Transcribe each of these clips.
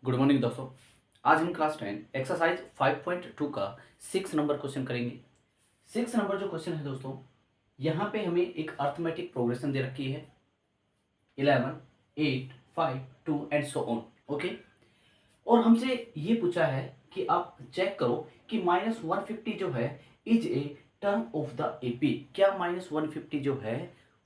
Good morning दोस्तों। आज हम क्लास 10 एक्सरसाइज 5.2 का 6 नंबर क्वेश्चन करेंगे। 6 नंबर जो क्वेश्चन है दोस्तों, यहाँ पे हमें एक अर्थमेटिक प्रोग्रेशन दे रखी है 11, 8, 5, 2 एंड सो ऑन। ओके, और हमसे ये पूछा है कि आप चेक करो कि -150 जो है is a term of the AP. क्या -150 जो है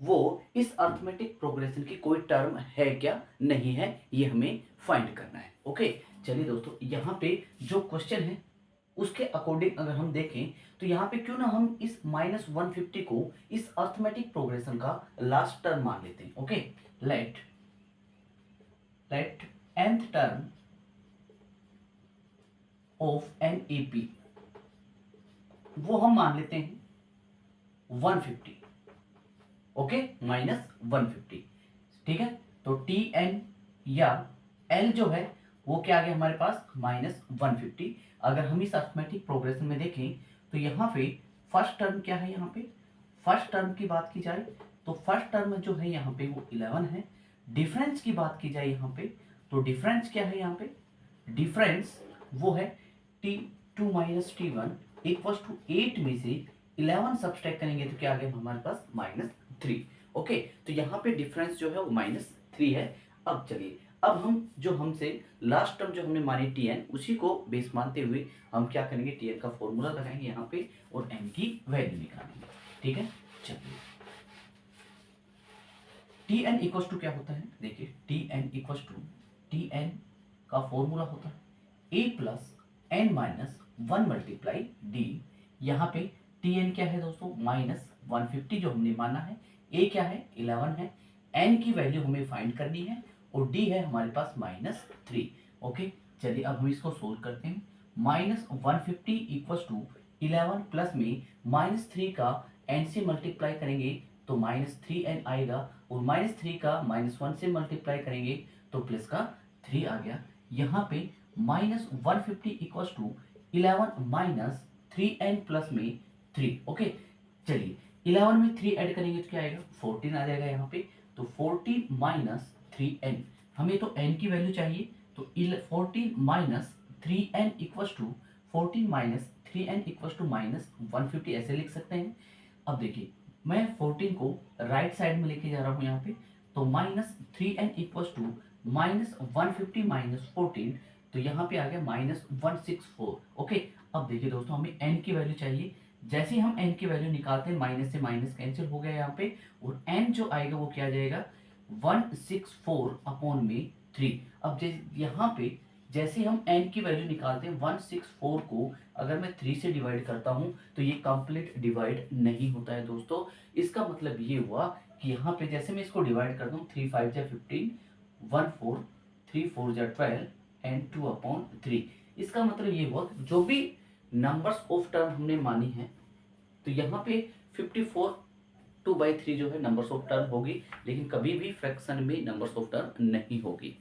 वो इस अर्थमेटिक प्रोग्रेशन की कोई टर्म है क्या, नहीं है, ये हमें फाइंड करना है। ओके, चलिए दोस्तों, यहाँ पे जो क्वेश्चन है उसके अकॉर्डिंग अगर हम देखें तो यहाँ पे क्यों ना हम इस -150 को इस अर्थमेटिक प्रोग्रेशन का लास्ट टर्म मान लेते हैं। Okay, let let nth term of an AP वो हम मान लेते हैं 150। ओके, -150। ठीक है, तो टी एन या एल जो है वो क्या आ गया हमारे पास -150। अगर हम इस अर्थमेटिक प्रोग्रेशन में देखें तो यहाँ पे फर्स्ट टर्म क्या है, यहाँ पे फर्स्ट टर्म की बात की जाए तो फर्स्ट टर्म जो है यहाँ पे वो 11 है। डिफरेंस की बात की जाए यहाँ पे तो डिफरेंस क्या है, यहाँ पे डिफरेंस वो है T2 minus T1 equal to 8 में से 11 सब्सट्रैक्ट करेंगे तो क्या आ गया हमारे पास -3। ओके, तो यहाँ पे डिफरेंस जो है वो -3 है। अब चलिए, अब हम जो हमसे लास्ट टर्म जो हमने मानी Tn उसी को बेस मानते हुए हम क्या करेंगे, Tn का फॉर्मूला लगाएंगे यहाँ पे और n की वैल्यू निकालेंगे। ठीक है, चलिए Tn इक्वल टू क्या होता है, देखिए Tn इक्वल टू Tn का फॉर्मूला होता है a plus n minus 1 multiply d. यहाँ पे Tn क्या है दोस्तों, -150 जो हमने माना है, a क्या है 11 है, n की वैल्यू हमें फाइंड करनी है और d है हमारे पास -3। ओके, चलिए अब हम इसको सोल्व करते हैं। -150 इक्वल टू 11 प्लस में -3 का n से मल्टीप्लाई करेंगे तो -3n आएगा और -3 का -1 से मल्टीप्लाई करेंगे तो प्लस का 3 आ गया। यहाँ पे -150 equal to 11 minus 3n plus में 3। ओके, चलिए 11 में 3 ऐड करेंगे तो क्या आएगा 14 आ जाएगा यहाँ पे। तो 14 माइनस 3n, हमें तो n की वैल्यू चाहिए तो 14 minus 3n equal to 14 minus 3n equal to -150 ऐसे लिख सकते हैं। अब देखिए मैं 14 को राइट साइड में लेके जा रहा हूँ यहाँ पे, तो -3n इक्वल टू -150 माइनस 14, तो यहाँ पे आ गया -164। ओके, अब देखिए दोस्तों हमें n की वैल्यू चाहिए। जैसे ही हम n की वैल्यू निकालते हैं माइनस से माइनस कैंसिल हो गया यहाँ पे और n जो आएगा वो क्या आ जाएगा 164 अपॉन में 3। अब यहाँ पे जैसे हम n की वैल्यू निकालते हैं 164 को अगर मैं 3 से डिवाइड करता हूँ तो ये कंप्लीट डिवाइड नहीं होता है दोस्तों। इसका मतलब ये हुआ कि यहाँ पे जैसे मैं इसको डिवाइड करता हूँ 3 5 जा 15, 1 4, 3 4 जा 12 एंड 2 अपॉन 3। इसका मतलब ये हुआ जो भी नंबर्स ऑफ टर्म हमने मानी है तो यहाँ पे 54 2/3 जो है नंबर्स ऑफ टर्म होगी, लेकिन कभी भी फ्रैक्शन में नंबर्स ऑफ टर्म नहीं होगी।